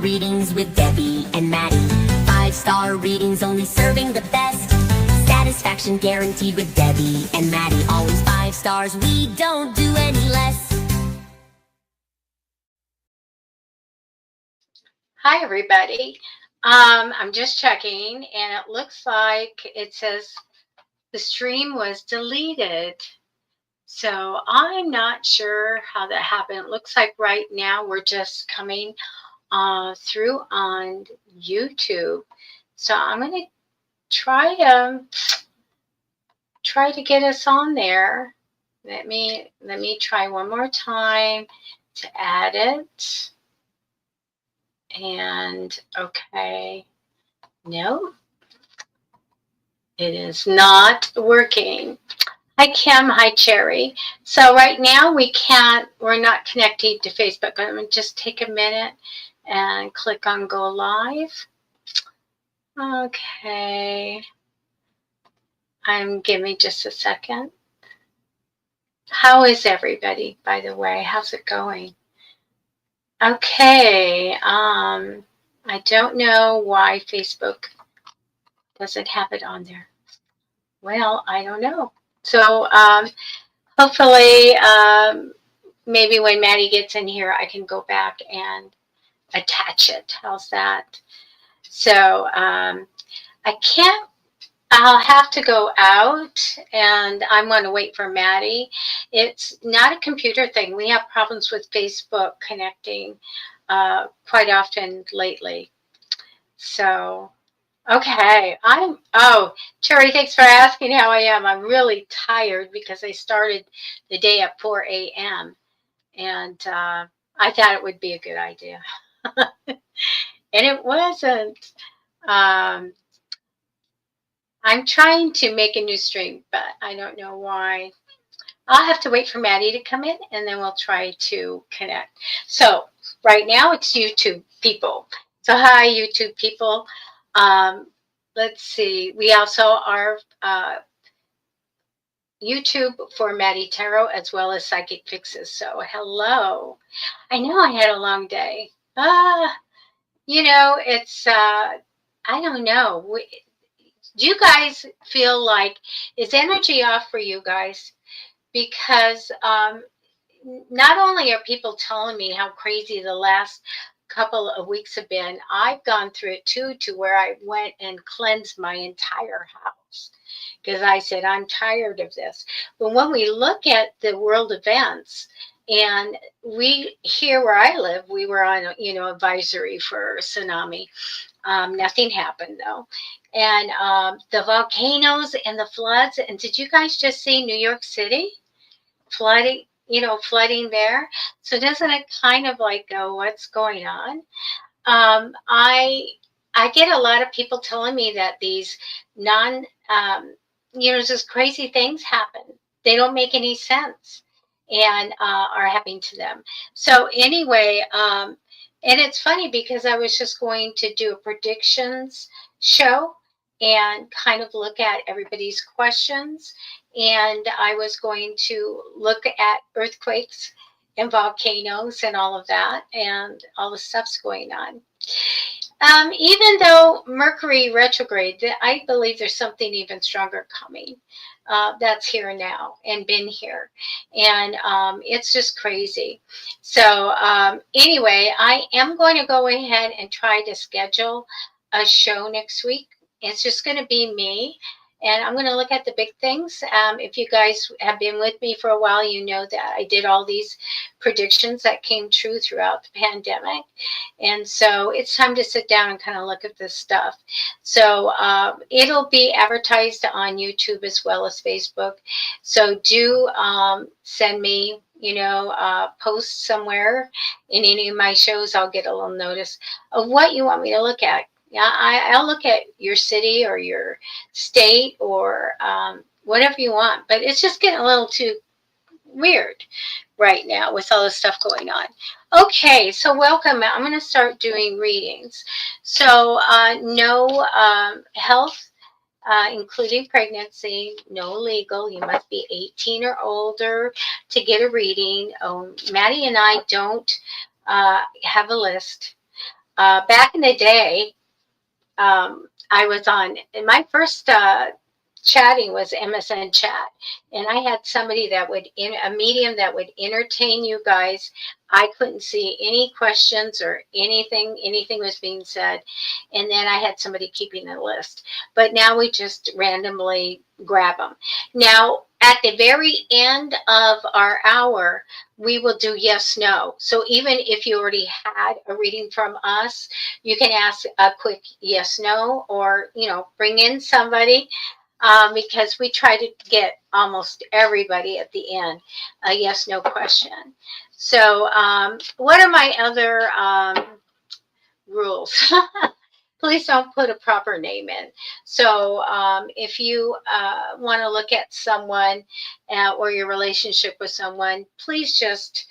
readings with Debbie and Matty. 5-star readings only serving the best. Satisfaction guaranteed with Debbie and Matty. Always 5 stars, we don't do any less. Hi, everybody. I'm just checking, and it looks like it says the stream was deleted. So I'm not sure how that happened. It looks like right now we're just coming through on YouTube. So I'm going to try to get us on there. Let me try one more time to add it. And okay, no, it is not working. Hi, Kim. Hi, Cherry. So right now we're not connecting to Facebook. I'm going to just take a minute and click on go live. Okay. Give me just a second. How is everybody, by the way? How's it going? Okay. I don't know why Facebook doesn't have it on there. Well, I don't know. So hopefully, maybe when Matty gets in here, I can go back and attach it. How's that? So I'll have to go out, and I'm going to wait for Matty. It's not a computer thing. We have problems with Facebook connecting quite often lately. So, okay. Terry, thanks for asking how I am. I'm really tired because I started the day at 4 a.m. and I thought it would be a good idea. And it wasn't. I'm trying to make a new stream, but I don't know why. I'll have to wait for Matty to come in, and then we'll try to connect. So right now it's YouTube people. So hi, YouTube people. Let's see. We also are YouTube for Matty Tarot as well as Psychic Fixes. So hello. I know I had a long day. It's I don't know. Do you guys feel like, is energy off for you guys? Because not only are people telling me how crazy the last couple of weeks have been, I've gone through it too, to where I went and cleansed my entire house because I said, I'm tired of this. But when we look at the world events, and here where I live, we were on, advisory for tsunami. Nothing happened though. And the volcanoes and the floods. And did you guys just see New York City flooding there? So doesn't it kind of like go, what's going on? I get a lot of people telling me that these just crazy things happen. They don't make any sense and are happening to them. So anyway, and it's funny because I was just going to do a predictions show and kind of look at everybody's questions. And I was going to look at earthquakes and volcanoes and all of that and all the stuff's going on. Even though Mercury retrograde, I believe there's something even stronger coming. That's here now and been here. And it's just crazy. So anyway, I am going to go ahead and try to schedule a show next week. It's just going to be me. And I'm going to look at the big things. If you guys have been with me for a while, you know that I did all these predictions that came true throughout the pandemic. And so it's time to sit down and kind of look at this stuff. So it'll be advertised on YouTube as well as Facebook. So do send me, post somewhere in any of my shows. I'll get a little notice of what you want me to look at. Yeah, I'll look at your city or your state or whatever you want. But it's just getting a little too weird right now with all this stuff going on. Okay, so welcome. I'm going to start doing readings. So no health, including pregnancy, no legal. You must be 18 or older to get a reading. Matty and I don't have a list. Back in the day, I was on, in my first chatting was MSN chat, and I had somebody that would, a medium that would entertain you guys. I couldn't see any questions or anything was being said, and then I had somebody keeping a list. But now we just randomly grab them. Now at the very end of our hour, we will do yes no. So even if you already had a reading from us, you can ask a quick yes no, or bring in somebody, because we try to get almost everybody at the end a yes no question. So what are my other rules? Please don't put a proper name in. So if you want to look at someone or your relationship with someone, please just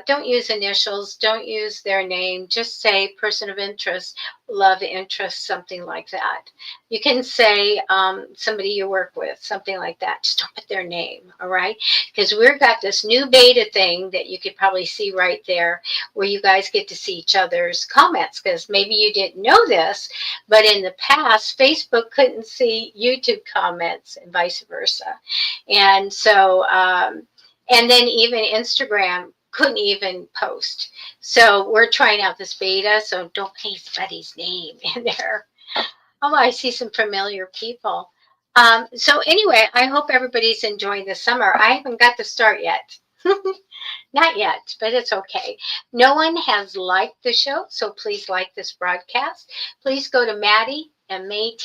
don't use initials, don't use their name, just say person of interest, love interest, something like that. You can say somebody you work with, something like that. Just don't put their name, all right? Because we've got this new beta thing that you could probably see right there, where you guys get to see each other's comments, because maybe you didn't know this, but in the past, Facebook couldn't see YouTube comments and vice versa. And so, and then even Instagram couldn't even post. So we're trying out this beta, so don't paste Buddy's name in there. Oh, I see some familiar people. So anyway, I hope everybody's enjoying the summer. I haven't got to start yet. Not yet, but it's okay. No one has liked the show, so please like this broadcast. Please go to Matty, Matty,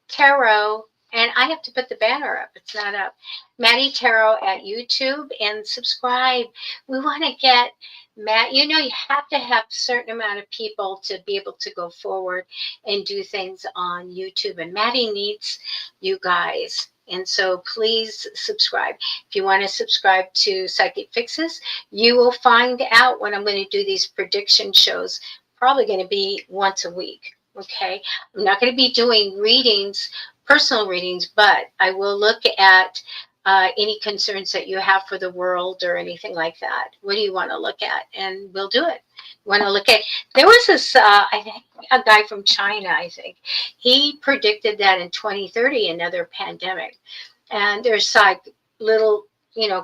Tarot, and I have to put the banner up. It's not up. Matty Tarot at YouTube, and subscribe. We want to get Matt. You have to have a certain amount of people to be able to go forward and do things on YouTube, and Matty needs you guys. And so please subscribe. If you want to subscribe to Psychic Fixes, you will find out when I'm going to do these prediction shows. Probably going to be once a week. Okay. I'm not going to be doing readings, personal readings, but I will look at any concerns that you have for the world or anything like that. What do you want to look at? And we'll do it. Want to look at, there was this, I think, a guy from China, I think. He predicted that in 2030, another pandemic. And there's like little,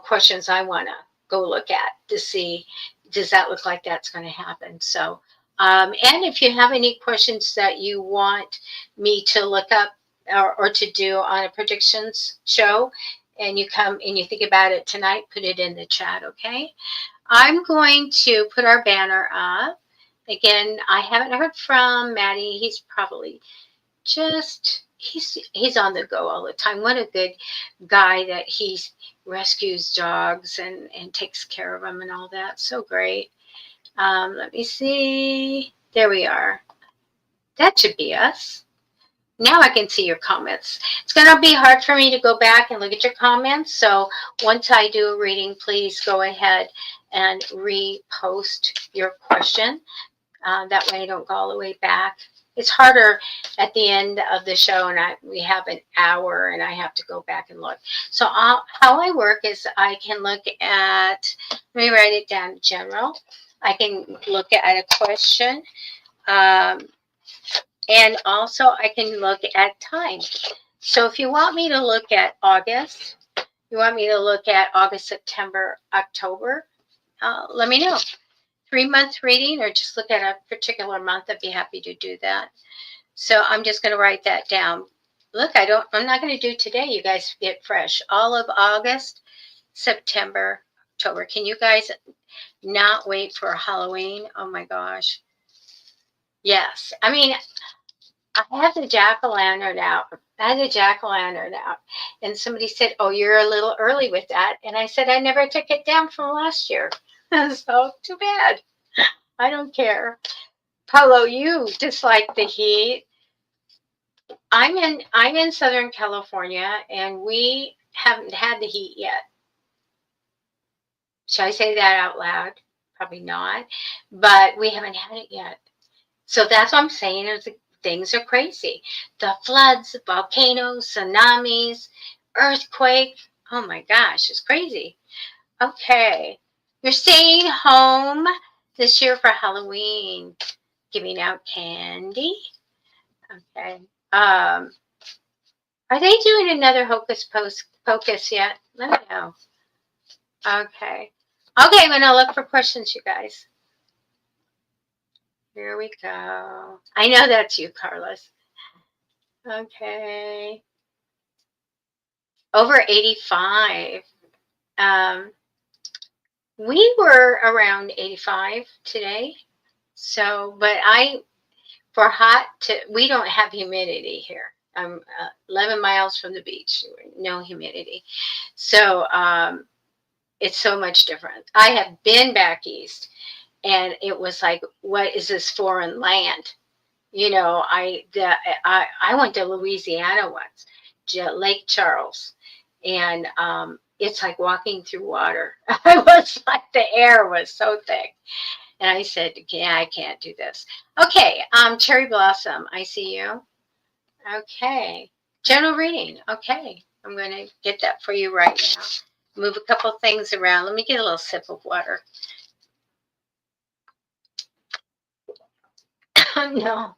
questions I want to go look at to see, does that look like that's going to happen? So, and if you have any questions that you want me to look up or to do on a predictions show, and you come and you think about it tonight, put it in the chat, okay? I'm going to put our banner up. Again, I haven't heard from Matty. He's probably he's on the go all the time. What a good guy that he rescues dogs and takes care of them and all that. So great. Let me see. There we are. That should be us. Now I can see your comments. It's going to be hard for me to go back and look at your comments. So once I do a reading, please go ahead and repost your question. That way I don't go all the way back. It's harder at the end of the show, and we have an hour, and I have to go back and look. So how I work is I can look at, let me write it down, general. I can look at a question. And also I can look at time. So if you want me to look at August, you want me to look at August, September, October, let me know. 3-month reading, or just look at a particular month, I'd be happy to do that. So I'm just going to write that down. Look, I'm not going to do today. You guys get fresh. All of August, September, October. Can you guys not wait for Halloween? Oh my gosh. Yes. I mean, I have the jack-o'-lantern out. I had a jack-o'-lantern out. And somebody said, oh, you're a little early with that. And I said, I never took it down from last year. So too bad. I don't care. Paulo, you dislike the heat. I'm in Southern California, and we haven't had the heat yet. Should I say that out loud? Probably not. But we haven't had it yet. So that's what I'm saying, is things are crazy. The floods, volcanoes, tsunamis, earthquake. Oh my gosh, it's crazy. Okay. You're staying home. this year for Halloween, giving out candy. Okay. Are they doing another Pocus yet? Let me know. Okay. Okay, I'm gonna look for questions, you guys. Here we go. I know that's you, Carlos. Okay. Over 85. Um, we were around 85 today. So, but for we don't have humidity here. I'm 11 miles from the beach, no humidity. So, it's so much different. I have been back east and it was like, what is this foreign land? You know, I went to Louisiana once, Lake Charles, and it's like walking through water. I was like, the air was so thick, and I said, yeah, I can't do this. Okay, Cherry Blossom, I see you. Okay, general reading. Okay, I'm going to get that for you right now. Move a couple things around. Let me get a little sip of water. No.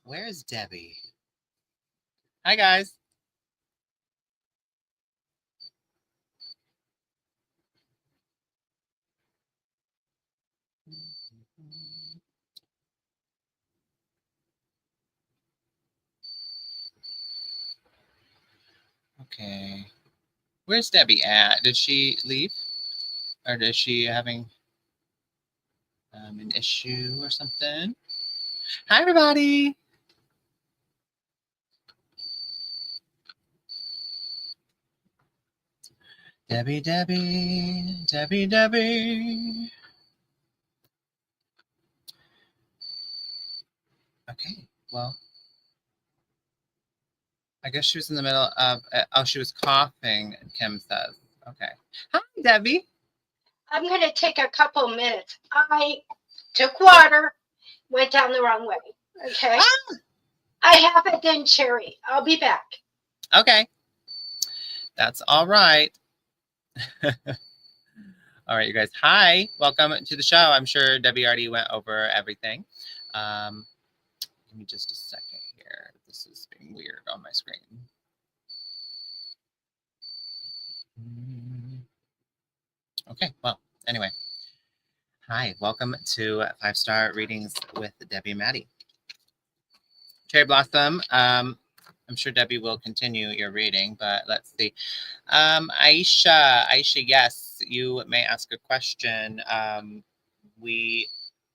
Where's Debbie? Hi, guys. Okay. Where's Debbie at? Did she leave? Or is she having an issue or something? Hi, everybody. Debbie, Debbie, Debbie, Debbie. Okay, well, I guess she was in the middle of, she was coughing, Kim says. Okay. Hi, Debbie. I'm going to take a couple minutes. I took water, went down the wrong way. Okay. I have it then, Cherry. I'll be back. Okay. That's all right. All right, you guys. Hi. Welcome to the show. I'm sure Debbie already went over everything. Give me just a second here. This is being weird on my screen. Okay, well, anyway. Hi, welcome to 5-Star Readings with Debbie and Matty. Cherry Blossom, I'm sure Debbie will continue your reading, but let's see. Aisha, yes, you may ask a question. We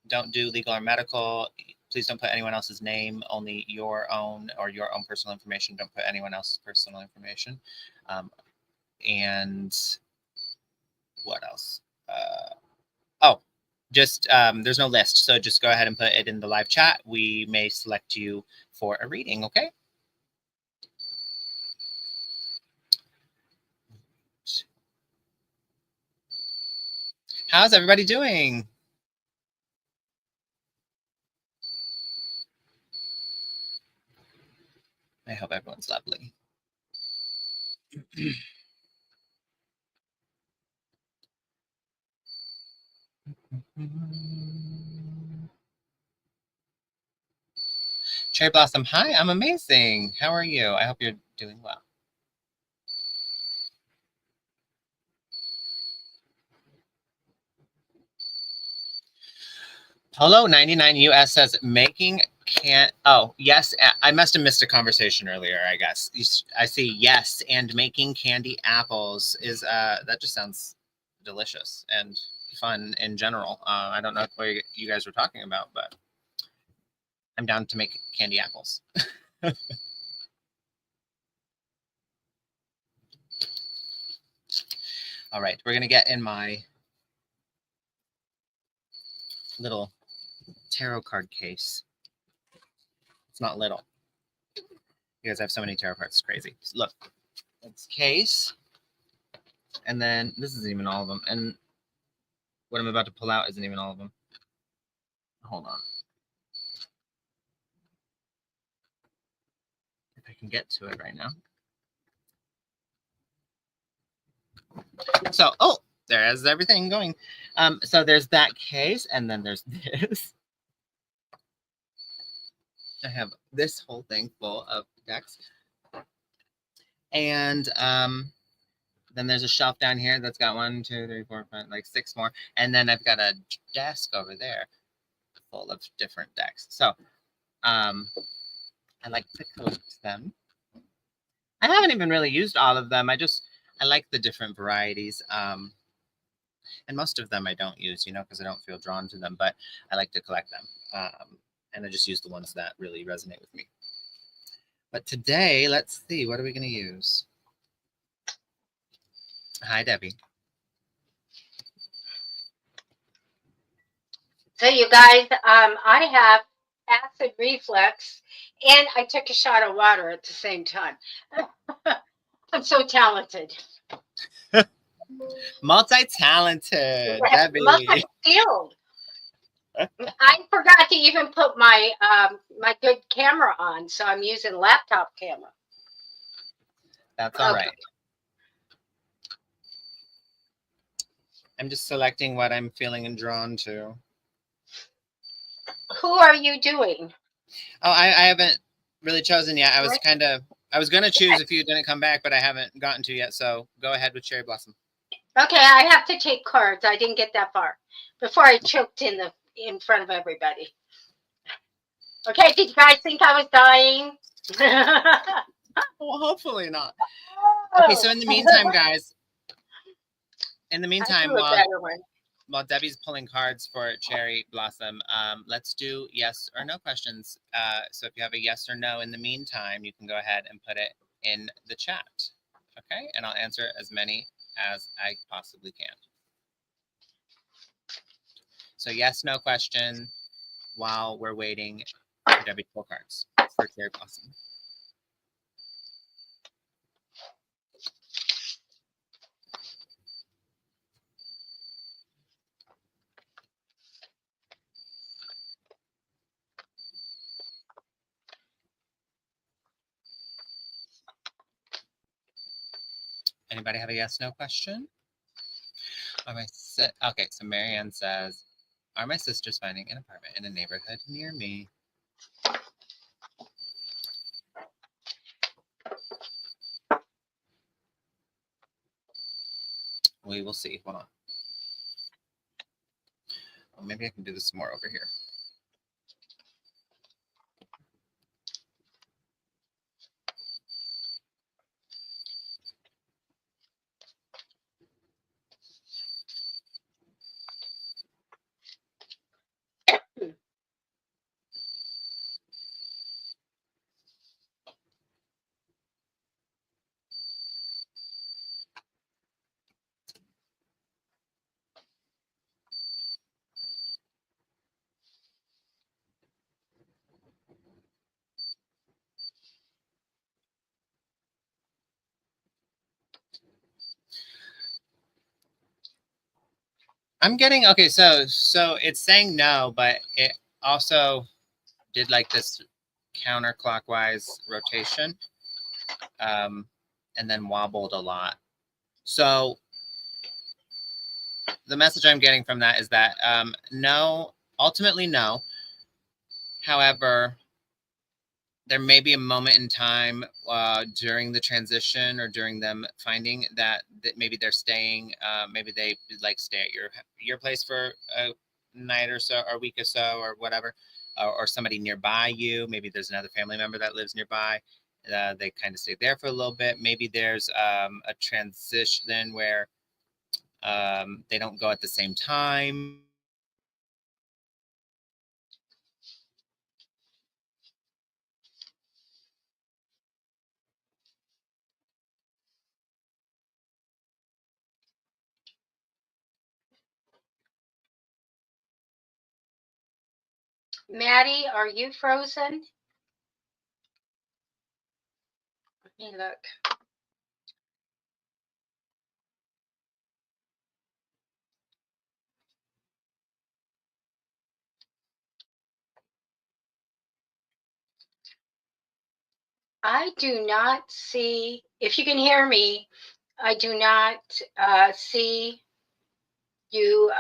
don't do legal or medical. Please don't put anyone else's name, only your own or your own personal information. Don't put anyone else's personal information. And what else? Just there's no list, so just go ahead and put it in the live chat. We may select you for a reading, okay? How's everybody doing? I hope everyone's lovely. Cherry Blossom, hi, I'm amazing. How are you? I hope you're doing well. Polo 99 US says, making can't. Oh, yes. I must have missed a conversation earlier, I guess. I see yes, and making candy apples is that just sounds delicious and fun in general. I don't know what you guys were talking about, but I'm down to make candy apples. All right, we're gonna get in my little tarot card case. It's not little. You guys have so many tarot cards, it's crazy. So look, it's case, and then this isn't even all of them, and what I'm about to pull out isn't even all of them. Hold on. If I can get to it right now. So, oh, there's everything going. So there's that case, and then there's this. I have this whole thing full of decks. And then there's a shelf down here that's got 1, 2, 3, 4, 5, like 6 more. And then I've got a desk over there full of different decks. So I like to collect them. I haven't even really used all of them. I like the different varieties. And most of them I don't use, because I don't feel drawn to them, but I like to collect them. And I just use the ones that really resonate with me. But today, let's see, what are we going to use? Hi, Debbie. So you guys, I have acid reflux, and I took a shot of water at the same time. I'm so talented. Multi-talented, Debbie. Multi-skilled. I forgot to even put my my good camera on, so I'm using laptop camera. That's all right. I'm just selecting what I'm feeling and drawn to. Who are you doing? Oh, I haven't really chosen yet. I was going to choose if you didn't come back, but I haven't gotten to yet. So go ahead with Cherry Blossom. Okay, I have to take cards. I didn't get that far before I choked in front of everybody. Okay, did you guys think I was dying? Well, hopefully not. Okay, so in the meantime, guys, while Debbie's pulling cards for Cherry Blossom, let's do yes or no questions. So if you have a yes or no in the meantime, you can go ahead and put it in the chat. Okay, and I'll answer as many as I possibly can. So yes, no question while we're waiting for Debbie to pull cards for Cherry Blossom. Anybody have a yes, no question? Okay, so Marianne says, are my sisters finding an apartment in a neighborhood near me? We will see. Hold on. Well, maybe I can do this more over here. I'm getting, okay, so it's saying no, but it also did like this counterclockwise rotation, and then wobbled a lot. So the message I'm getting from that is that no, ultimately no. However, there may be a moment in time during the transition or during them finding that maybe they're staying, maybe they like stay at your place for night or so, or week or so, or whatever, or somebody nearby you. Maybe there's another family member that lives nearby. They kind of stay there for a little bit. Maybe there's a transition where they don't go at the same time. Maddie, are you frozen? Let me look. I do not see, if you can hear me, I do not see you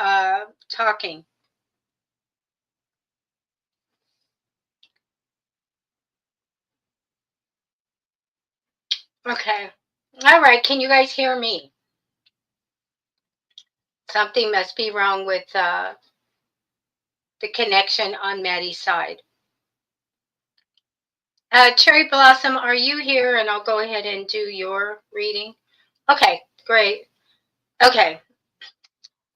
talking. Okay. All right. Can you guys hear me? Something must be wrong with the connection on Maddie's side. Cherry Blossom, are you here? And I'll go ahead and do your reading. Okay, great. Okay.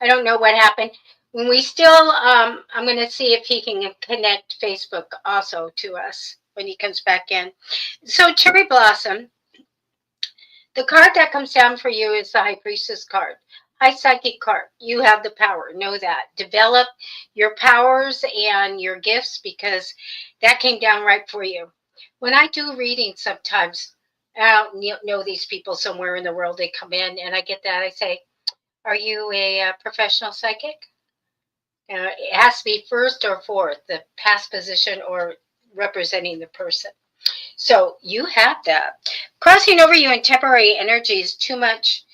I don't know what happened. When we still, I'm going to see if he can connect Facebook also to us when he comes back in. So, Cherry Blossom, the card that comes down for you is the High Priestess card. High Psychic card. You have the power. Know that. Develop your powers and your gifts because that came down right for you. When I do readings sometimes, I don't know these people somewhere in the world. They come in and I get that. I say, are you a professional psychic? It has to be first or fourth, the past position or representing the person. So you have that. Crossing over you in temporary energy is too much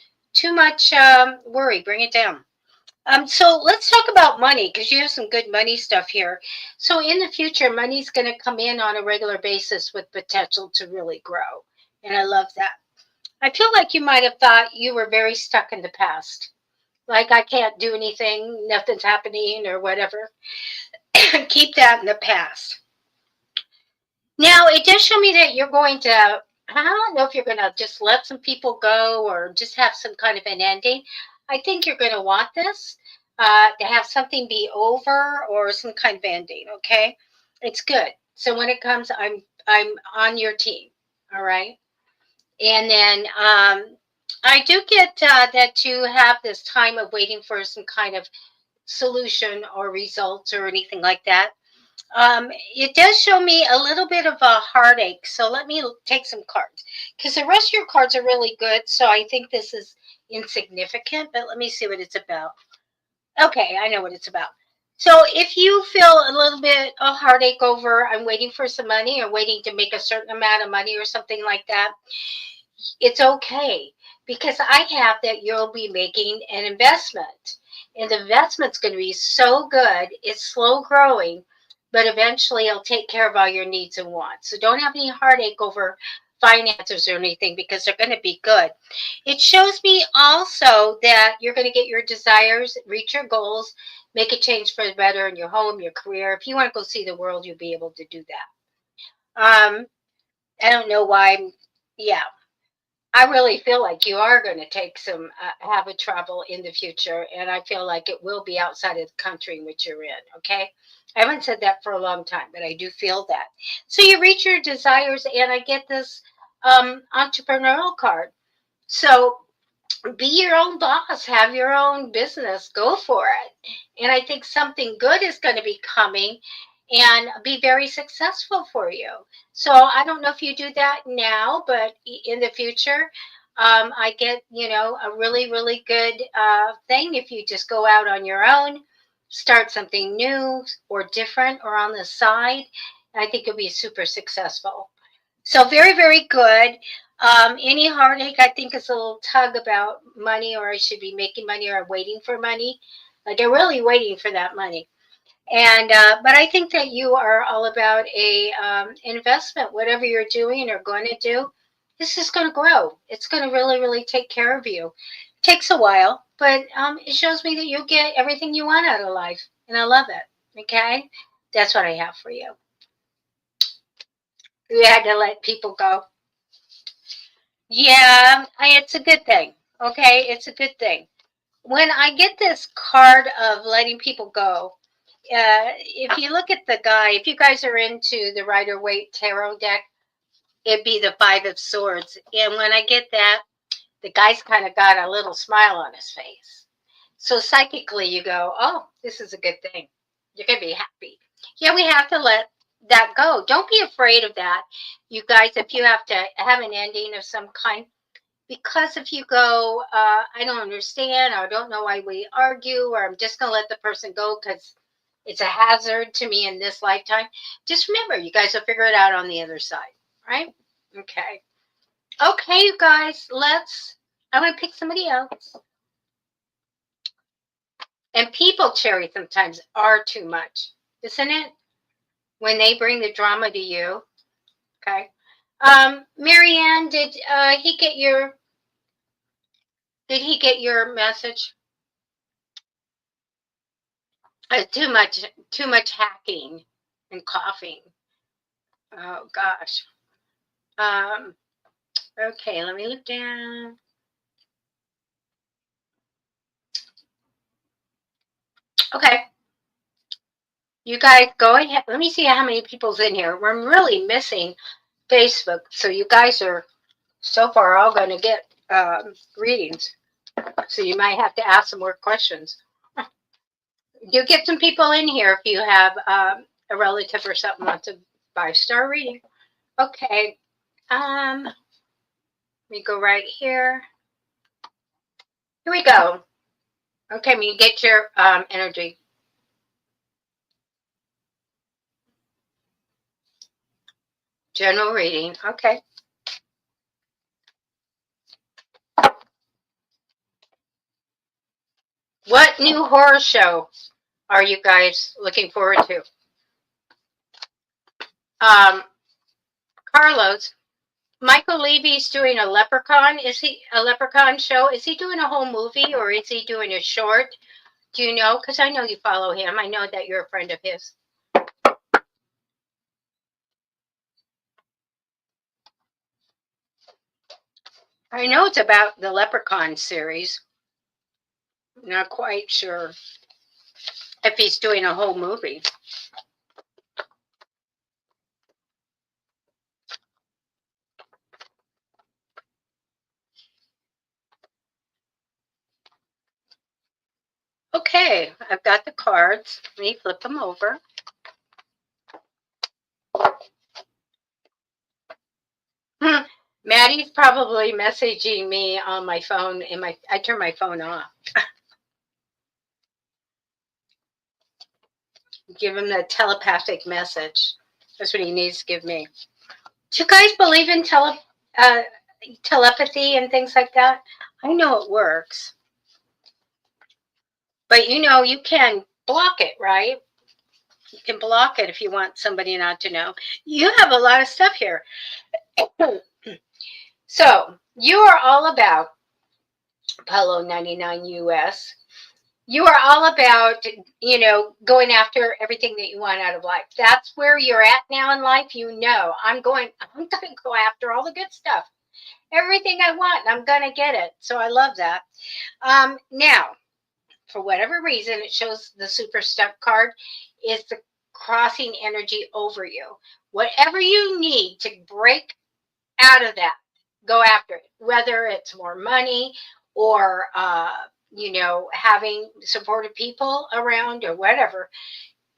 worry. Bring it down. So let's talk about money because you have some good money stuff here. So in the future, money's going to come in on a regular basis with potential to really grow. And I love that. I feel like you might have thought you were very stuck in the past. Like I can't do anything, nothing's happening or whatever. Keep that in the past. Now, it does show me that you're going to, I don't know if you're going to just let some people go or just have some kind of an ending. I think you're going to want this to have something be over or some kind of ending, okay? It's good. So when it comes, I'm on your team, all right? And then I do get that you have this time of waiting for some kind of solution or results or anything like that. It does show me a little bit of a heartache. So let me take some cards because the rest of your cards are really good. So I think this is insignificant, but let me see what it's about. Okay, I know what it's about. So if you feel a little bit of heartache over, I'm waiting for some money or waiting to make a certain amount of money or something like that, it's okay because I have that you'll be making an investment. And the investment's going to be so good, it's slow growing, but eventually it'll take care of all your needs and wants. So don't have any heartache over finances or anything because they're going to be good. It shows me also that you're going to get your desires, reach your goals, make a change for the better in your home, your career. If you want to go see the world, you'll be able to do that. I don't know why. Yeah, I really feel like you are going to take some have a travel in the future, and I feel like it will be outside of the country in which you're in. Okay, I haven't said that for a long time, but I do feel that. So you reach your desires, and I get this entrepreneurial card. So be your own boss, have your own business, go for it. And I think something good is going to be coming and be very successful for you. So I don't know if you do that now, but in the future, I get, a really, really good thing if you just go out on your own, start something new or different or on the side. I think you'll be super successful. So very, very good. Any heartache, I think, is a little tug about money, or I should be making money, or waiting for money. Like I'm really waiting for that money. And but I think that you are all about a investment. Whatever you're doing or going to do, this is going to grow. It's going to really, really take care of you. It takes a while, but it shows me that you'll get everything you want out of life, And I love it. Okay? That's what I have for you. You had to let people go. Yeah, it's a good thing. Okay? It's a good thing. When I get this card of letting people go, if you look at the guy, if you guys are into the Rider-Waite Tarot deck, it'd be the Five of Swords. And when I get that, the guy's kind of got a little smile on his face. So psychically you go, oh, this is a good thing. You're going to be happy. Yeah, we have to let that go. Don't be afraid of that. You guys, if you have to have an ending of some kind, because if you go, I don't understand, or I don't know why we argue, or I'm just going to let the person go because it's a hazard to me in this lifetime. Just remember, you guys will figure it out on the other side, right? Okay. Okay, you guys, I'm going to pick somebody else. And people, Cherry, sometimes are too much, isn't it? When they bring the drama to you. Okay. Marianne, did he get your message? Too much hacking and coughing. Oh gosh. Okay, let me look down. Okay. You guys go ahead. Let me see how many people's in here. We're really missing Facebook. So you guys are so far all going to get readings. So you might have to ask some more questions. You get some people in here if you have a relative or something wants a 5-star reading. Okay. Let me go right here. Here we go. Okay, me get your energy. General reading. Okay. What new horror show are you guys looking forward to? Carlos, Michael Levy's doing a Leprechaun. Is he a Leprechaun show? Is he doing a whole movie or is he doing a short? Do you know? Because I know you follow him. I know that you're a friend of his. I know it's about the Leprechaun series. Not quite sure if he's doing a whole movie. Okay, I've got the cards. Let me flip them over. Maddie's probably messaging me on my phone. I turn my phone off. Give him the telepathic message. That's what he needs to give me. Do you guys believe in telepathy and things like that? I know it works. But you can block it, right? You can block it if you want somebody not to know. You have a lot of stuff here. So you are all about Apollo 99 US. You are all about, going after everything that you want out of life. That's where you're at now in life. I'm going to go after all the good stuff. Everything I want, I'm going to get it. So I love that. Now, for whatever reason, it shows the super stuck card is the crossing energy over you. Whatever you need to break out of that, go after it. Whether it's more money or, having supportive people around or whatever,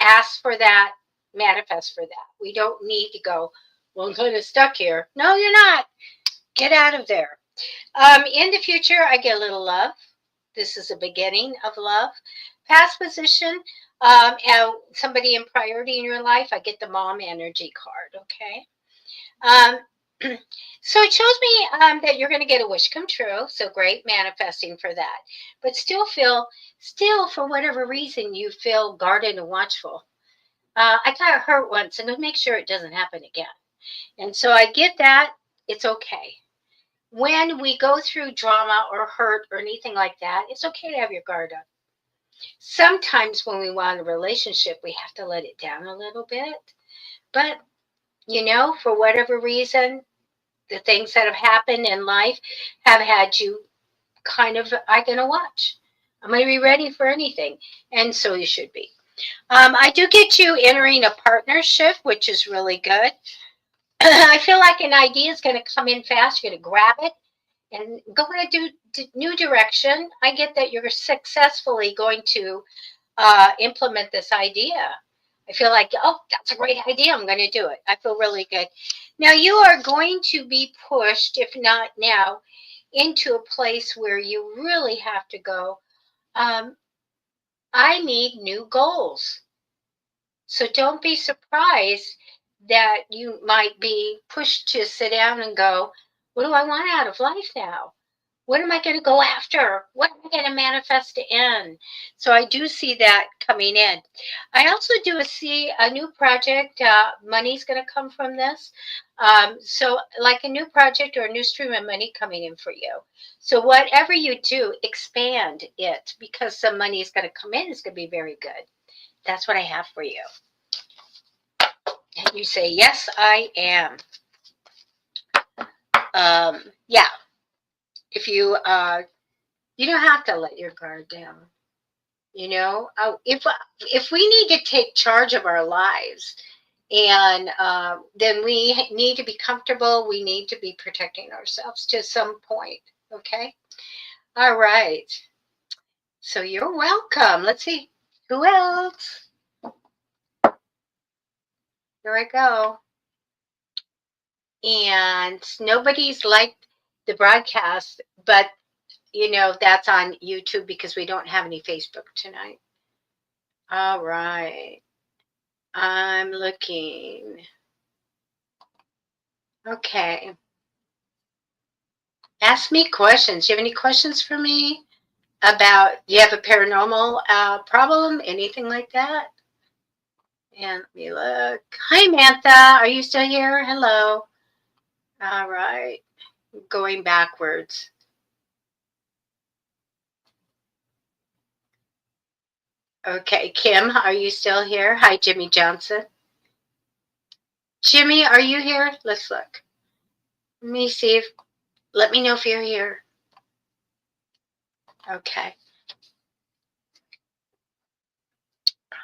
ask for that, manifest for that. We don't need to go, well, I'm kind of stuck here. No, you're not. Get out of there. In the future, I get a little love. This is a beginning of love. Past position, and somebody in priority in your life, I get the mom energy card, okay? So it shows me that you're going to get a wish come true. So great manifesting for that. But still for whatever reason, you feel guarded and watchful. I got hurt once, and to make sure it doesn't happen again. And so I get that. It's okay. When we go through drama or hurt or anything like that, it's okay to have your guard up. Sometimes when we want a relationship, we have to let it down a little bit. But, for whatever reason, the things that have happened in life have had you kind of, I'm going to watch. I'm going to be ready for anything. And so you should be. I do get you entering a partnership, which is really good. I feel like an idea is going to come in fast. You're going to grab it and go in a new direction. I get that you're successfully going to implement this idea. I feel like, oh, that's a great idea. I'm going to do it. I feel really good. Now, you are going to be pushed, if not now, into a place where you really have to go. I need new goals. So don't be surprised that you might be pushed to sit down and go, what do I want out of life now? What am I going to go after? What am I going to manifest in? So I do see that coming in. I also do see a new project. Money's going to come from this. So like a new project or a new stream of money coming in for you. So whatever you do, expand it because some money is going to come in. It's going to be very good. That's what I have for you. And you say, yes, I am. Yeah. If you don't have to let your guard down. If we need to take charge of our lives, and then we need to be comfortable. We need to be protecting ourselves to some point. Okay. All right. So you're welcome. Let's see who else. Here I go. And nobody's liked the broadcast, but that's on YouTube because we don't have any Facebook tonight. All right. I'm looking. Okay. Ask me questions. Do you have any questions for me about, do you have a paranormal problem? Anything like that? And let me look. Hi, Mantha. Are you still here? Hello. All right. Going backwards. Okay. Kim, are you still here? Hi, Jimmy Johnson. Jimmy, are you here? Let's look. Let me see if, let me know if you're here. Okay.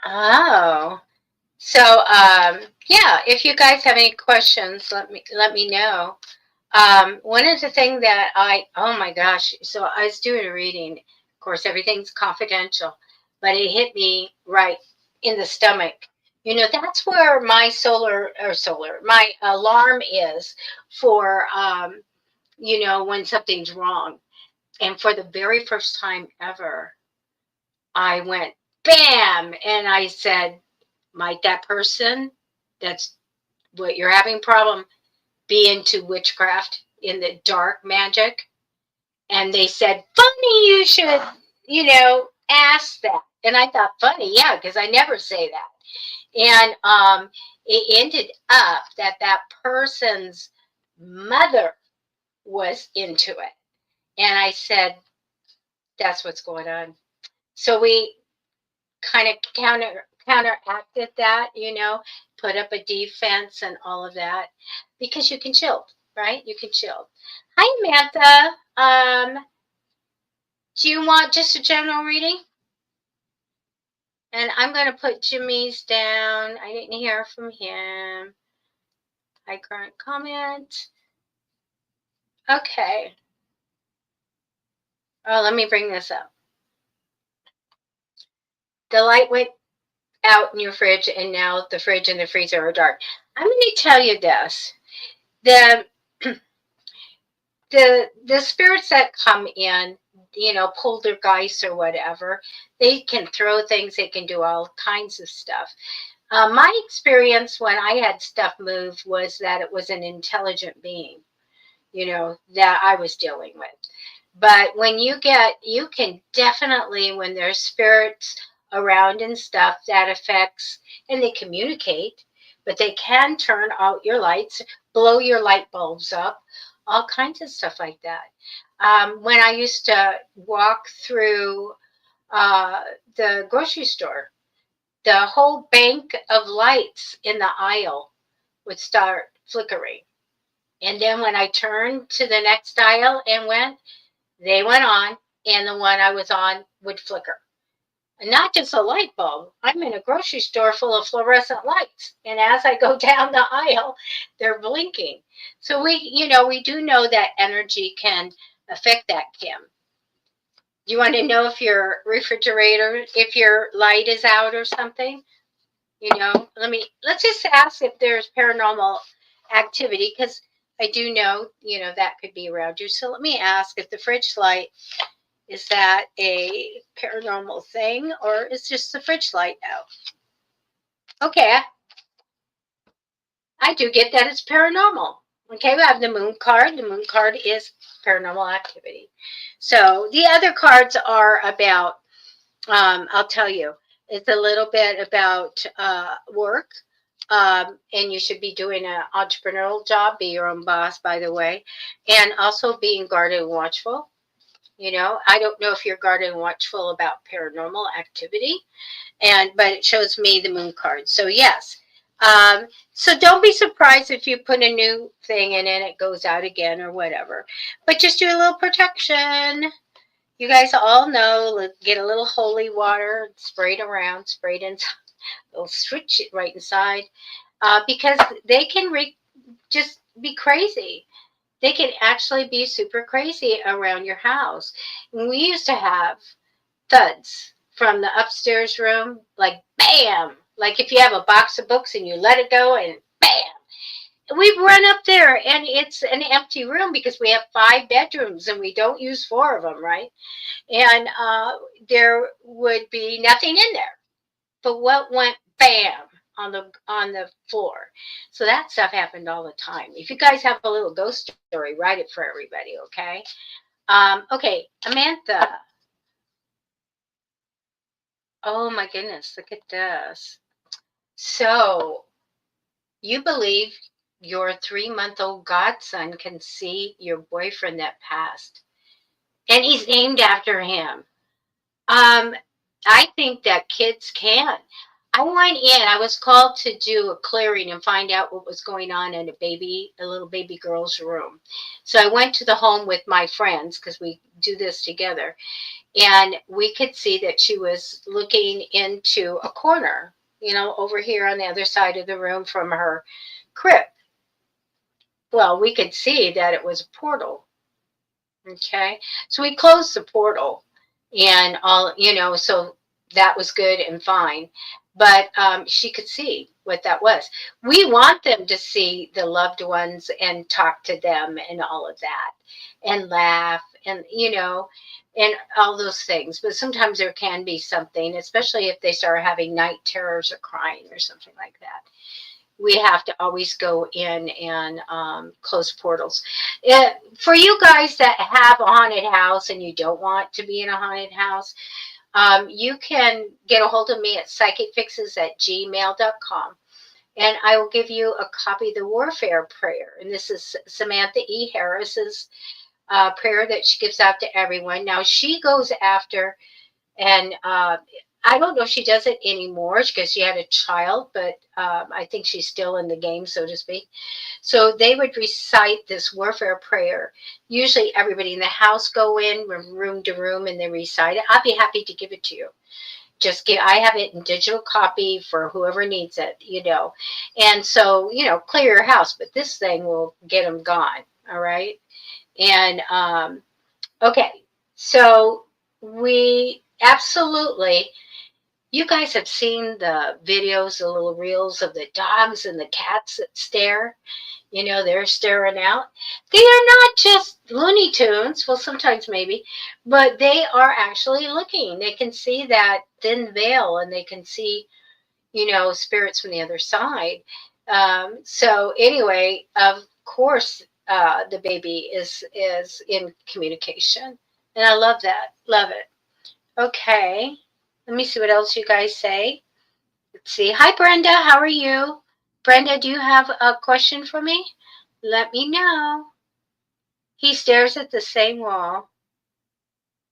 Oh. So, yeah, if you guys have any questions, let me know. One of the things that oh my gosh, so I was doing a reading. Of course, everything's confidential, but it hit me right in the stomach. That's where my my alarm is for, when something's wrong. And for the very first time ever, I went bam, and I said, might that person that's what you're having problem be into witchcraft in the dark magic? And they said, funny, you should, ask that. And I thought, funny, yeah, because I never say that. And it ended up that person's mother was into it. And I said, that's what's going on. So we kind of counteracted that, put up a defense and all of that, because you can chill, right? You can chill. Hi, Mantha. Do you want just a general reading? And I'm going to put Jimmy's down. I didn't hear from him. Hi, current comment. Okay. Oh, let me bring this up. The light went out in your fridge, and now the fridge and the freezer are dark. I'm going to tell you this. The spirits that come in, poltergeists or whatever, they can throw things, they can do all kinds of stuff. My experience when I had stuff moved was that it was an intelligent being, that I was dealing with. But when you can definitely, when there's spirits around and stuff, that affects, and they communicate, but they can turn out your lights, blow your light bulbs up, all kinds of stuff like that. When I used to walk through the grocery store. The whole bank of lights in the aisle would start flickering. And then when I turned to the next aisle and they went on, and the one I was on would flicker. And not just a light bulb. I'm in a grocery store full of fluorescent lights. And as I go down the aisle, they're blinking. So we do know that energy can affect that, Kim. Do you want to know if your refrigerator, if your light is out or something? Let's just ask if there's paranormal activity, because I do know, that could be around you. So let me ask if the fridge light, is that a paranormal thing, or is just the fridge light out? Okay, I do get that it's paranormal. Okay, we have the moon card. The moon card is paranormal activity. So the other cards are about, I'll tell you, it's a little bit about work. And you should be doing an entrepreneurial job, be your own boss, by the way, and also being guarded and watchful. I don't know if you're guarded and watchful about paranormal activity, but it shows me the moon card. So yes. So don't be surprised if you put a new thing in and it goes out again or whatever. But just do a little protection. You guys all know, get a little holy water, spray it around, spray it inside. They'll switch it right inside, because they can just be crazy. They can actually be super crazy around your house. And we used to have thuds from the upstairs room, like bam, like if you have a box of books and you let it go and bam. We run up there and it's an empty room because we have 5 bedrooms and we don't use 4 of them, right? And there would be nothing in there. But what went bam on the floor? So that stuff happened all the time. If you guys have a little ghost story, write it for everybody, okay? Okay, Amantha. Oh my goodness, look at this. So you believe your 3-month-old godson can see your boyfriend that passed, and he's named after him. I think that kids can. I went in, I was called to do a clearing and find out what was going on in a little baby girl's room. So I went to the home with my friends, because we do this together. And we could see that she was looking into a corner, over here on the other side of the room from her crib. Well, we could see that it was a portal. Okay. So we closed the portal and so that was good and fine. But she could see what that was. We want them to see the loved ones and talk to them and all of that and laugh and all those things. But sometimes there can be something, especially if they start having night terrors or crying or something like that. We have to always go in and close portals. For you guys that have a haunted house and you don't want to be in a haunted house, you can get a hold of me at psychicfixes@gmail.com. And I will give you a copy of the warfare prayer. And this is Samantha E. Harris's prayer that she gives out to everyone. Now, she goes after, and I don't know if she does it anymore because she had a child, but I think she's still in the game, so to speak. So they would recite this warfare prayer. Usually everybody in the house go in from room to room and they recite it. I'd be happy to give it to you. I have it in digital copy for whoever needs it, And so, clear your house, but this thing will get them gone, all right? And, okay, so we absolutely... You guys have seen the videos, the little reels of the dogs and the cats that stare. They're staring out. They are not just Looney Tunes. Well, sometimes maybe. But they are actually looking. They can see that thin veil and they can see, spirits from the other side. So anyway, of course, the baby is in communication. And I love that. Love it. Okay. Let me see what else you guys say. Let's see. Hi, Brenda. How are you? Brenda, do you have a question for me? Let me know. He stares at the same wall.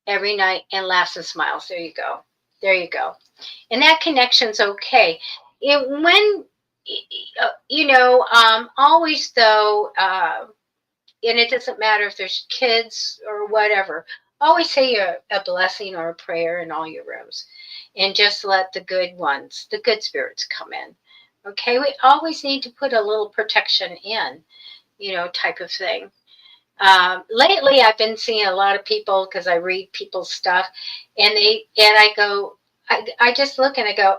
every night and laughs and smiles. There you go. There you go. And that connection's okay. When always though, and it doesn't matter if there's kids or whatever. Always say a blessing or a prayer in all your rooms, and just let the good ones, the good spirits, come in. Okay, we always need to put a little protection in, type of thing. Lately, I've been seeing a lot of people because I read people's stuff, and I go, I just look and I go,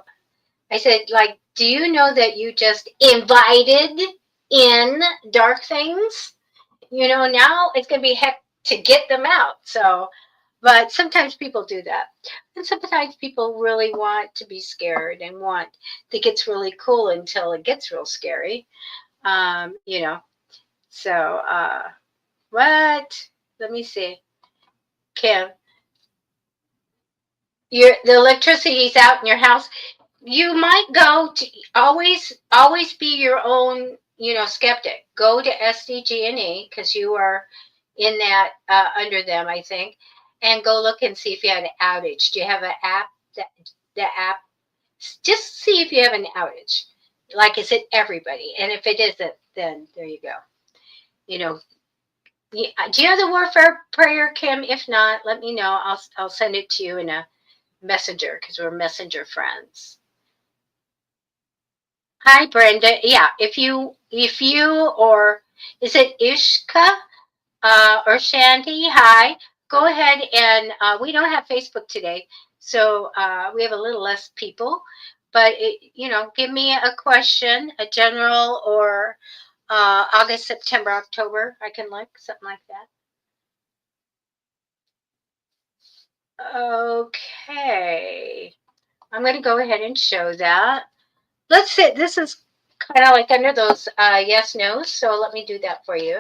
I said, like, do you know that you just invited in dark things? Now it's going to be heck to get them out. So, but sometimes people do that. And sometimes people really want to be scared and think it's really cool until it gets real scary. Um, you know, so, what? Let me see. Kim, the electricity's out in your house. You might go to always be your own, skeptic. Go to SDG&E because you are in that under them, I think, and go look and see if you had an outage. Do you have an app? The app, just see if you have an outage. Like, is it everybody? And if it isn't, then there you go. Do you have the warfare prayer, Kim? If not, let me know. I'll send it to you in a messenger because we're messenger friends. Hi, Brenda. Yeah, if you or is it Ishka or Shandy? Hi. Go ahead and we don't have Facebook today, so we have a little less people. But give me a question, a general or August, September, October. I can look something like that. Okay, I'm going to go ahead and show that. Let's say this is kind of like under those yes, no's. So let me do that for you.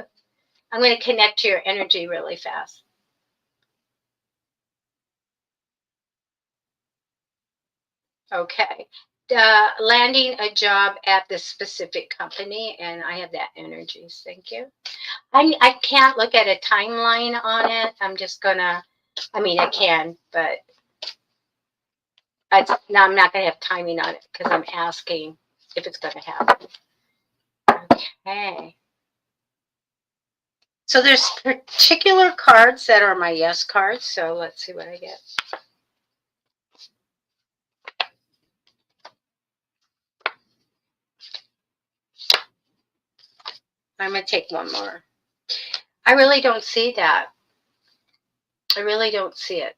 I'm going to connect to your energy really fast. Okay. Landing a job at this specific company, and I have that energy. Thank you. I can't look at a timeline on it. I'm just going to, I can, but now I'm not going to have timing on it because I'm asking if it's going to happen. Okay. So there's particular cards that are my yes cards. So let's see what I get. I'm going to take one more. I really don't see that. I really don't see it.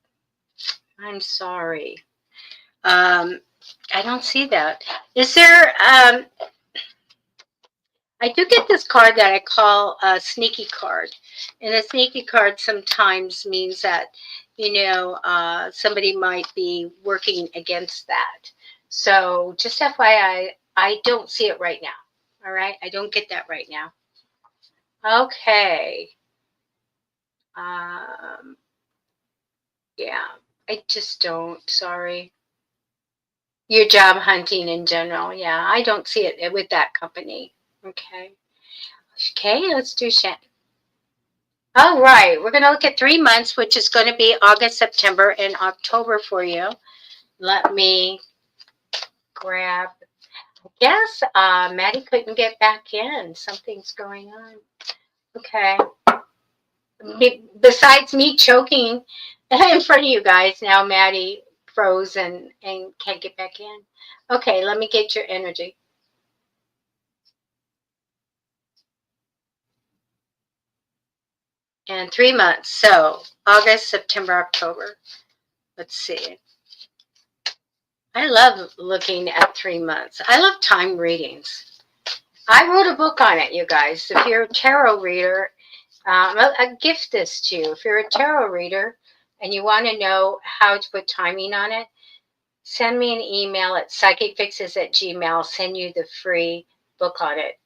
I'm sorry. I don't see that. Is there, I do get this card that I call a sneaky card. And a sneaky card sometimes means that, somebody might be working against that. So just FYI, I don't see it right now. All right. I don't get that right now. Okay. Yeah, I just don't. Sorry. Your job hunting in general. Yeah, I don't see it with that company. Okay. Okay, let's do Shan. All right, we're going to look at 3 months, which is going to be August, September, and October for you. Let me grab. I guess Matty couldn't get back in. Something's going on. Okay. Besides me choking in front of you guys, now Matty froze and can't get back in. Okay, let me get your energy. And 3 months. So August, September, October. Let's see. I love looking at 3 months. I love time readings. I wrote a book on it, you guys. If you're a tarot reader, I gift this to you. If you're a tarot reader and you want to know how to put timing on it, send me an email at psychicfixes@gmail. Send you the free book on it.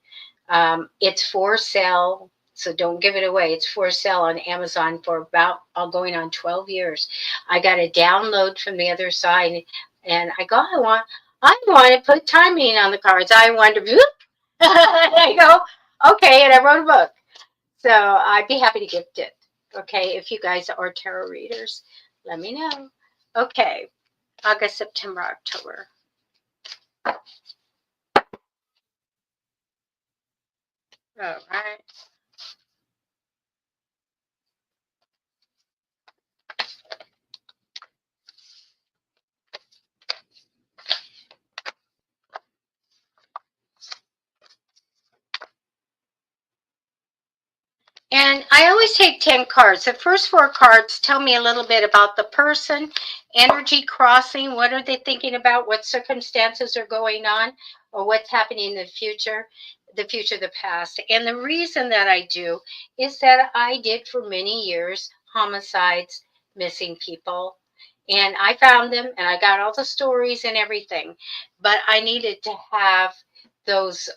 It's for sale, so don't give it away. It's for sale on Amazon for about going on 12 years. I got a download from the other side, and I go, I want to put timing on the cards. I want to, I go, okay, and I wrote a book. So I'd be happy to gift it. Okay, if you guys are tarot readers. Let me know. Okay, August, September, October. All right. And I always take 10 cards. The first 4 cards tell me a little bit about the person, energy crossing, what are they thinking about, what circumstances are going on, or what's happening in the future, the past. And the reason that I do is that I did for many years homicides, missing people. And I found them and I got all the stories and everything. But I needed to have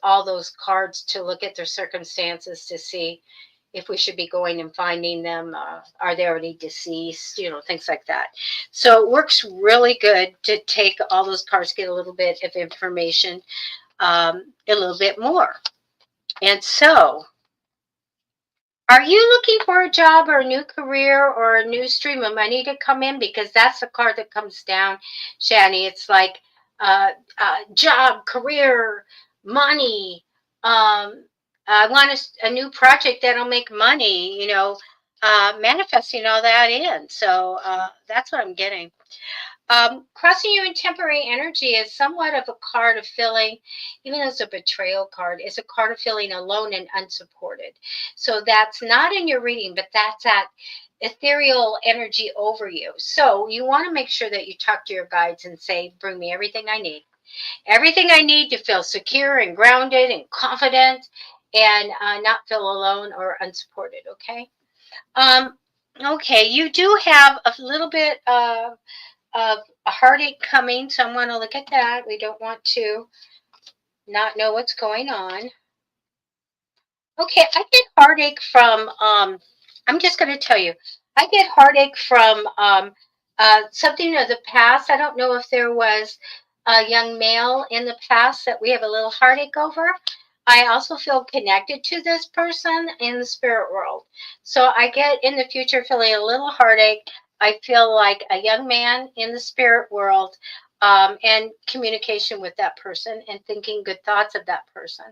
all those cards to look at their circumstances to see if we should be going and finding them, are they already deceased, things like that. So it works really good to take all those cards, get a little bit of information, a little bit more. And so, are you looking for a job or a new career or a new stream of money to come in? Because that's the card that comes down, Shani. It's like job, career, money. I want a new project that'll make money, manifesting all that in. So that's what I'm getting. Crossing you in temporary energy is somewhat of a card of feeling, even as a betrayal card, is a card of feeling alone and unsupported. So that's not in your reading, but that's that ethereal energy over you. So you want to make sure that you talk to your guides and say, bring me everything I need. Everything I need to feel secure and grounded and confident and not feel alone or unsupported, okay? Okay, you do have a little bit of a heartache coming, so I'm going to look at that. We don't want to not know what's going on. Okay, I get heartache from, I'm just going to tell you, I get heartache from something of the past. I don't know if there was a young male in the past that we have a little heartache over. I also feel connected to this person in the spirit world. So I get in the future feeling a little heartache. I feel like a young man in the spirit world, and communication with that person and thinking good thoughts of that person.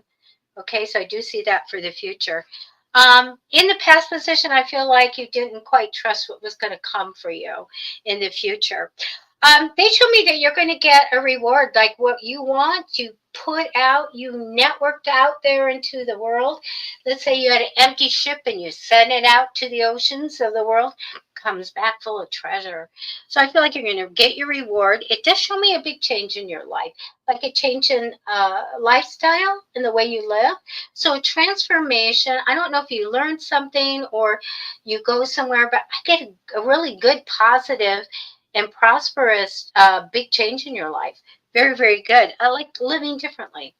Okay, so I do see that for the future. In the past position, I feel like you didn't quite trust what was going to come for you in the future. They show me that you're going to get a reward, like what you want, you put out, you networked out there into the world. Let's say you had an empty ship and you sent it out to the oceans of the world, comes back full of treasure. So I feel like you're going to get your reward. It does show me a big change in your life, like a change in lifestyle in the way you live. So a transformation. I don't know if you learned something or you go somewhere, but I get a really good, positive, and prosperous big change in your life. Very, very good. I like living differently.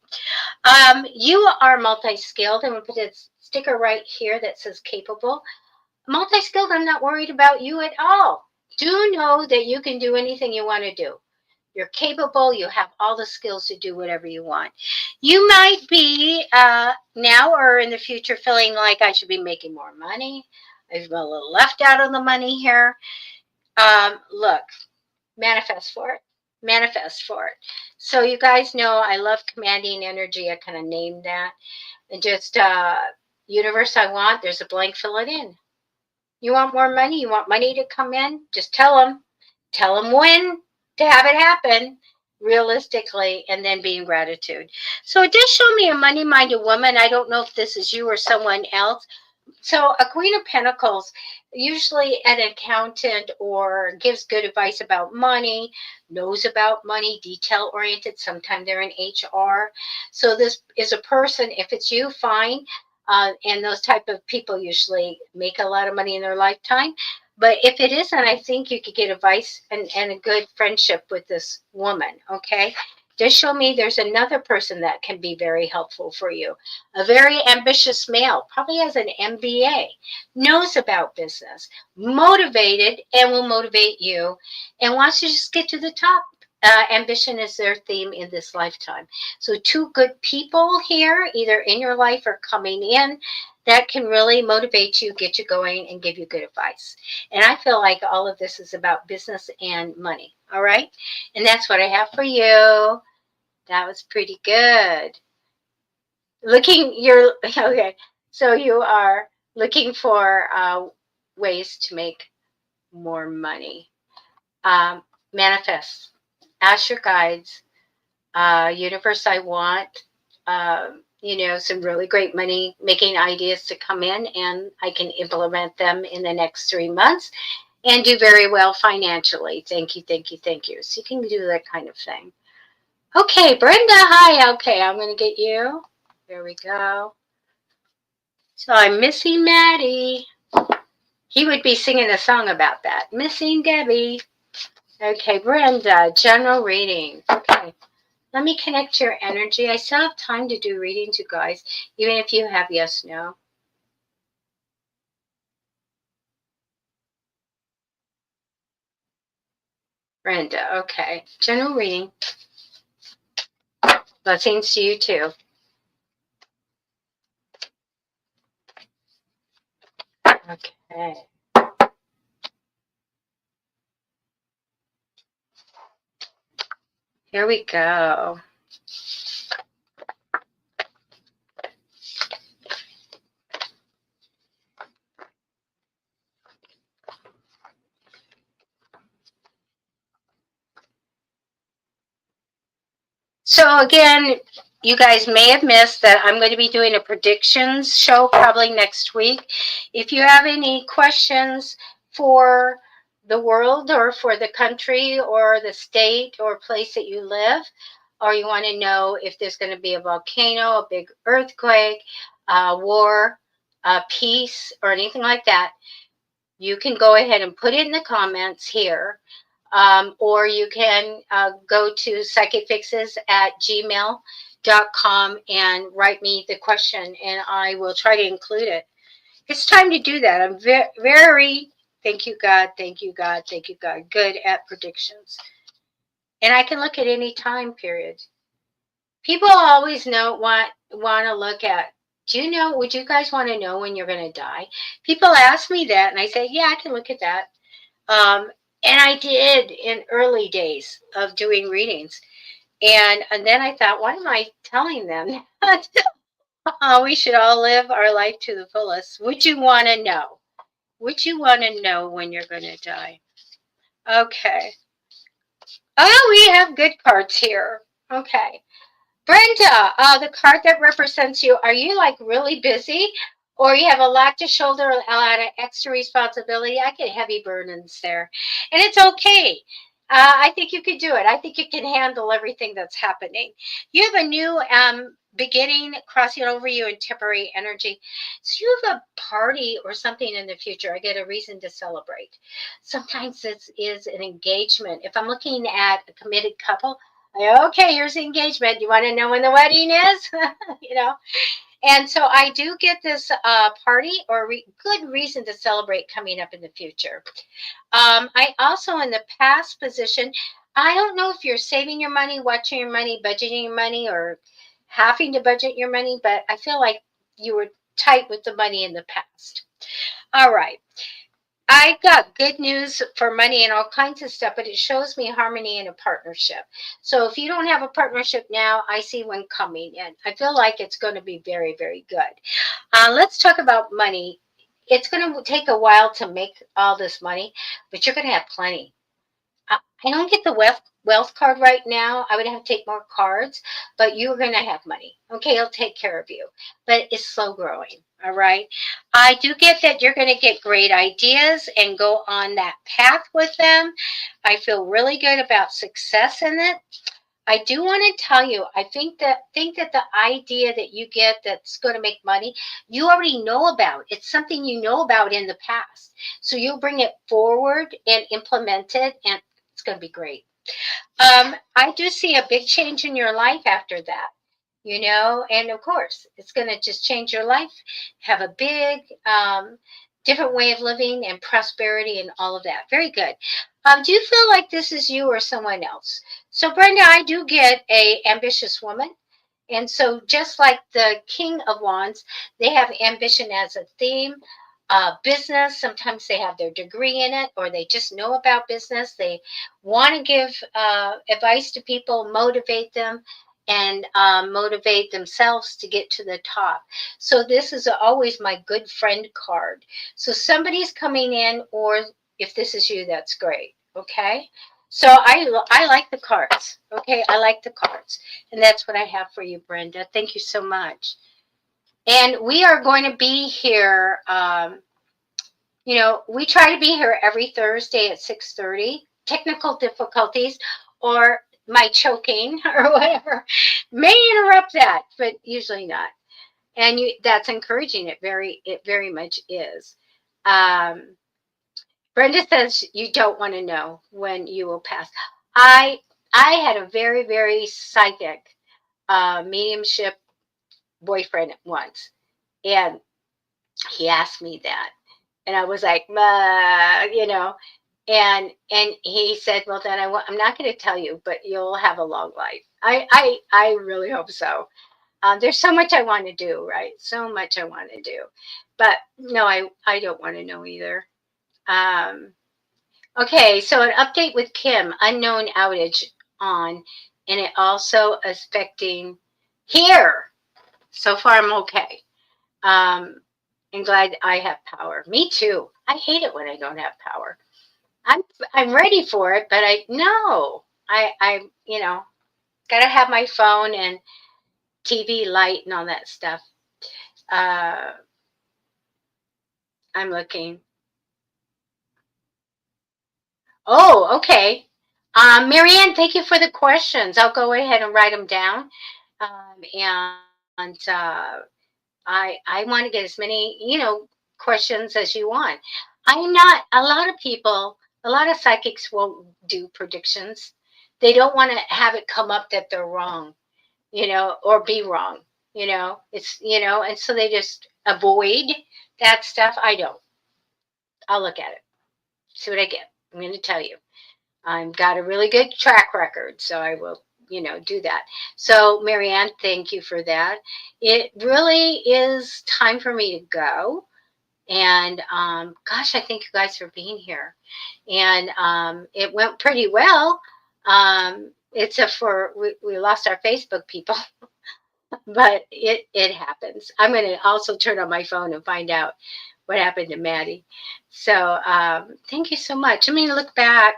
You are multi-skilled. I'm going to put a sticker right here that says capable. Multi-skilled, I'm not worried about you at all. Do know that you can do anything you want to do. You're capable. You have all the skills to do whatever you want. You might be now or in the future feeling like I should be making more money. I've been a little left out on the money here. Look, manifest for it. Manifest for it. So you guys know I love commanding energy. I kind of named that. And just universe I want, there's a blank, fill it in. You want more money? You want money to come in? Just tell them. Tell them when to have it happen realistically, and then be in gratitude. So it does show me a money-minded woman. I don't know if this is you or someone else. So a Queen of Pentacles, usually an accountant or gives good advice about money, knows about money, detail-oriented. Sometimes they're in HR. So this is a person, if it's you, fine. And those type of people usually make a lot of money in their lifetime. But if it isn't, I think you could get advice and a good friendship with this woman, okay? Just show me there's another person that can be very helpful for you. A very ambitious male, probably has an MBA, knows about business, motivated and will motivate you, and wants to just get to the top. ambition is their theme in this lifetime. So two good people here, either in your life or coming in, that can really motivate you, get you going, and give you good advice. And I feel like all of this is about business and money. All right. And that's what I have for you. That was pretty good. You're okay. So you are looking for ways to make more money. Manifest. Ask your guides. Universe, I want, some really great money making ideas to come in, and I can implement them in the next 3 months and do very well financially. Thank you, thank you, thank you. So you can do that kind of thing. Okay, Brenda, hi. Okay, I'm going to get you. There we go. So I'm missing Matty. He would be singing a song about that. Missing Debbie. Okay, Brenda, general reading. Okay. Let me connect your energy. I still have time to do readings, you guys, even if you have yes, no. Brenda, okay. General reading. Blessings to you too. Okay. Here we go. So again, you guys may have missed that I'm going to be doing a predictions show probably next week. If you have any questions for the world or for the country or the state or place that you live, or you want to know if there's going to be a volcano, a big earthquake, war, peace, or anything like that, you can go ahead and put it in the comments here. Or you can go to psychicfixes@gmail.com and write me the question, and I will try to include it. It's time to do that. I'm very, thank you, God, thank you, God, thank you, God, good at predictions. And I can look at any time period. People always want to look at, would you guys want to know when you're going to die? People ask me that, and I say, yeah, I can look at that. And I did in early days of doing readings. And then I thought, why am I telling them that? We should all live our life to the fullest. Would you want to know? Would you want to know when you're going to die? Okay. Oh, we have good cards here. Okay. Brenda, the card that represents you, are you like really busy or you have a lot to shoulder, a lot of extra responsibility? I get heavy burdens there. And it's okay. I think you could do it. I think you can handle everything that's happening. You have a new beginning crossing over you in temporary energy. So you have a party or something in the future. I get a reason to celebrate. Sometimes this is an engagement. If I'm looking at a committed couple, okay, here's the engagement. You want to know when the wedding is? And so I do get this party or good reason to celebrate coming up in the future. I also, in the past position, I don't know if you're saving your money, watching your money, budgeting your money, or having to budget your money, but I feel like you were tight with the money in the past. All right. I got good news for money and all kinds of stuff, but it shows me harmony in a partnership. So if you don't have a partnership now, I see one coming in. I feel like it's going to be very, very good. Let's talk about money. It's going to take a while to make all this money, but you're going to have plenty. I don't get the wealth card right now. I would have to take more cards, but you're going to have money. Okay, it'll take care of you, but it's slow growing. All right. I do get that you're going to get great ideas and go on that path with them. I feel really good about success in it. I do want to tell you, I think that the idea that you get that's going to make money, you already know about. It's something you know about in the past. So you'll bring it forward and implement it, and it's going to be great. I do see a big change in your life after that, and of course, it's going to just change your life. Have a big different way of living and prosperity and all of that. Very good. Do you feel like this is you or someone else? So Brenda, I do get a ambitious woman. And so just like the King of Wands, they have ambition as a theme. Business, sometimes they have their degree in it or they just know about business. They want to give advice to people, motivate them, and motivate themselves to get to the top. So this is always my good friend card. So somebody's coming in, or if this is you, that's great. Okay. So I like the cards. Okay, I like the cards. And that's what I have for you, Brenda. Thank you so much. And we are going to be here. We try to be here every Thursday at 6:30. Technical difficulties or my choking or whatever may interrupt that, but usually not. And that's encouraging. It very much is. Um, Brenda says you don't want to know when you will pass. I I had a very, very psychic mediumship boyfriend once, and he asked me that, and I was like, and he said, well, then I'm not going to tell you, but you'll have a long life. I really hope so. There's so much I want to do, right? So much I want to do, but no, I don't want to know either. Um, Okay, so an update with Kim, unknown outage on, and it also affecting here. So far, I'm okay. Um, I'm glad I have power. Me too. I hate it when I don't have power. I'm I'm ready for it, but I no. I gotta have my phone and TV light and all that stuff. Uh, I'm looking. Oh, okay. Marianne, thank you for the questions. I'll go ahead and write them down. And I want to get as many, questions as you want. I'm not, a lot of people, a lot of psychics won't do predictions. They don't want to have it come up that they're wrong, or be wrong, and so they just avoid that stuff. I don't. I'll look at it, see what I get. I'm going to tell you. I've got a really good track record, so I will, do that. So, Marianne, thank you for that. It really is time for me to go. And gosh, I thank you guys for being here. And it went pretty well, except for we lost our Facebook people, but it happens. I'm going to also turn on my phone and find out what happened to Matty. So thank you so much. I mean, look back.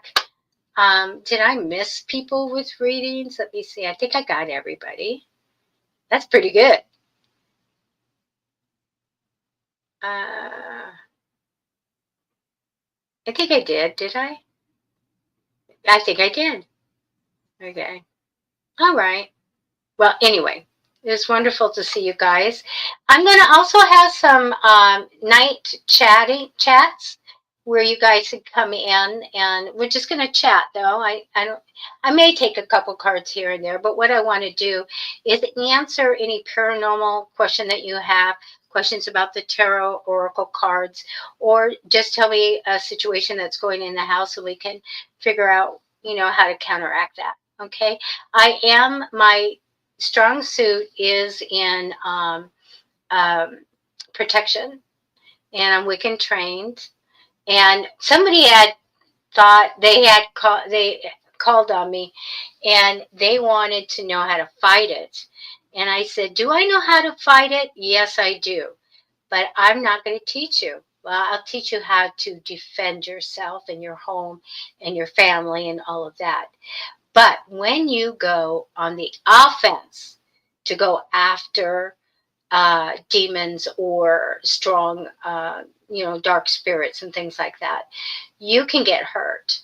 Did I miss people with readings? Let me see. I think I got everybody. That's pretty good. I think I did. Did I? I think I did. Okay. All right. Well, anyway, it's wonderful to see you guys. I'm going to also have some night chats where you guys can come in, and we're just going to chat. Though I may take a couple cards here and there, but what I want to do is answer any paranormal question that you have, questions about the tarot oracle cards, or just tell me a situation that's going in the house so we can figure out, how to counteract that. Okay. My strong suit is in protection, and I'm Wiccan trained. And somebody had thought they called on me, and they wanted to know how to fight it. And I said, "Do I know how to fight it? Yes, I do, but I'm not going to teach you. Well, I'll teach you how to defend yourself and your home and your family and all of that. But when you go on the offense to go after demons or strong, dark spirits and things like that, you can get hurt.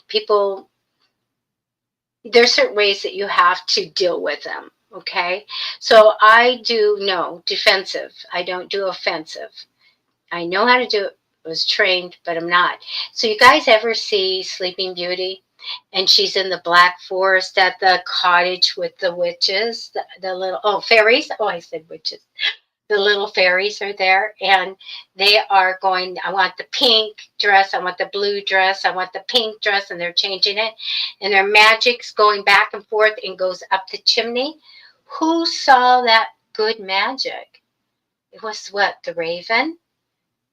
People, there's certain ways that you have to deal with them. Okay. So I do no defensive. I don't do offensive. I know how to do it. I was trained, but I'm not. So you guys ever see Sleeping Beauty? And she's in the Black Forest at the cottage with the witches, the little, fairies. Oh, I said witches. the little fairies are there, and they are going, I want the pink dress, I want the blue dress, I want the pink dress, and they're changing it, and their magic's going back and forth and goes up the chimney. Who saw that good magic? It was what? The raven,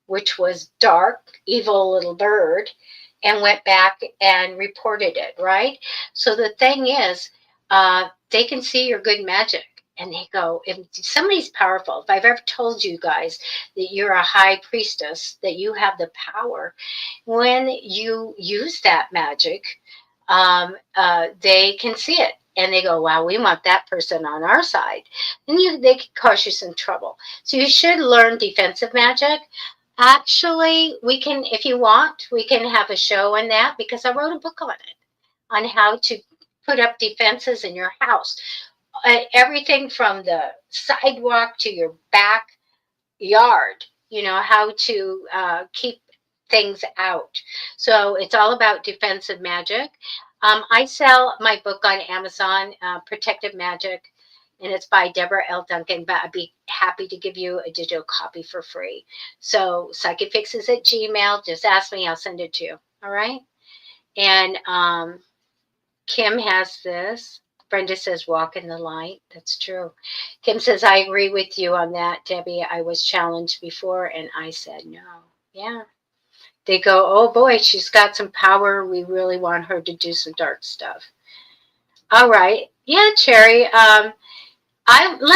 which was dark, evil little bird, and went back and reported it, right? So the thing is, they can see your good magic. And they go, if somebody's powerful, if I've ever told you guys that you're a high priestess, that you have the power, when you use that magic, they can see it. And they go, wow, we want that person on our side. And they can cause you some trouble. So you should learn defensive magic. Actually, we can, if you want, we can have a show on that, because I wrote a book on it, on how to put up defenses in your house. Everything from the sidewalk to your backyard, how to keep things out. So it's all about defensive magic. I sell my book on Amazon, Protective Magic, and it's by Deborah L. Duncan, but I'd be happy to give you a digital copy for free. So psychicfixes@gmail, just ask me, I'll send it to you. All right. And Kim has this. Brenda says, walk in the light. That's true. Kim says, I agree with you on that, Debbie. I was challenged before, and I said no. Yeah. They go, oh, boy, she's got some power. We really want her to do some dark stuff. All right. Yeah, Cherry. Let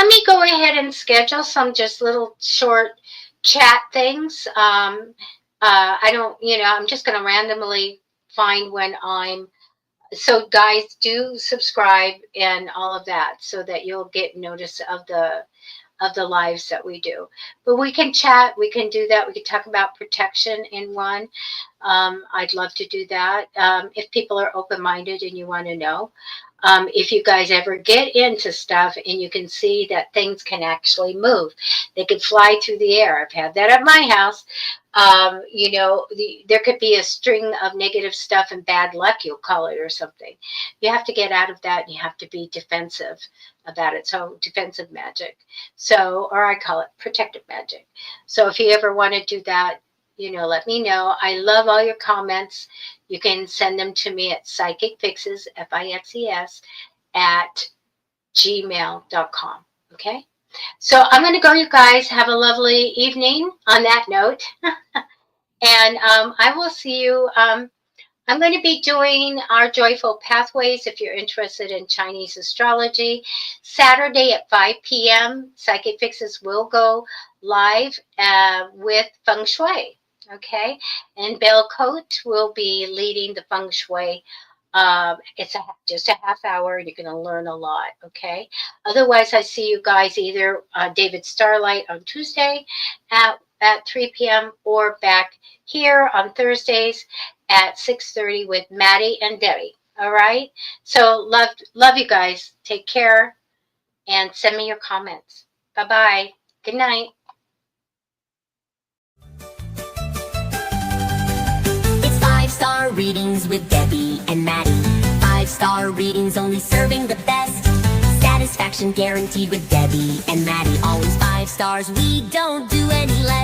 me go ahead and schedule some just little short chat things. I don't, I'm just going to randomly find when I'm. So guys, do subscribe and all of that, so that you'll get notice of the lives that we do. But we can chat, we can do that. We can talk about protection in one. I'd love to do that. If people are open-minded and you want to know. If you guys ever get into stuff and you can see that things can actually move, they could fly through the air. I've had that at my house. There could be a string of negative stuff and bad luck, you'll call it, or something. You have to get out of that, and you have to be defensive about it. So defensive magic. Or I call it protective magic. So if you ever want to do that, let me know. I love all your comments. You can send them to me at psychicfixes, FIXES, @gmail.com. Okay? So I'm going to go, you guys. Have a lovely evening on that note. And I will see you. I'm going to be doing our Joyful Pathways, if you're interested in Chinese astrology. Saturday at 5 p.m., Psychic Fixes will go live with Feng Shui. Okay, and Belle Cote will be leading the Feng Shui. It's just a half hour, and you're going to learn a lot. Okay. Otherwise, I see you guys either David Starlight on Tuesday at 3 p.m. or back here on Thursdays at 6:30 with Matty and Debbie. All right. So love you guys. Take care, and send me your comments. Bye-bye. Good night. It's 5-star readings with Debbie and Matty. 5-star readings, only serving the best. Satisfaction guaranteed with Debbie and Matty. Always 5 stars, we don't do any less.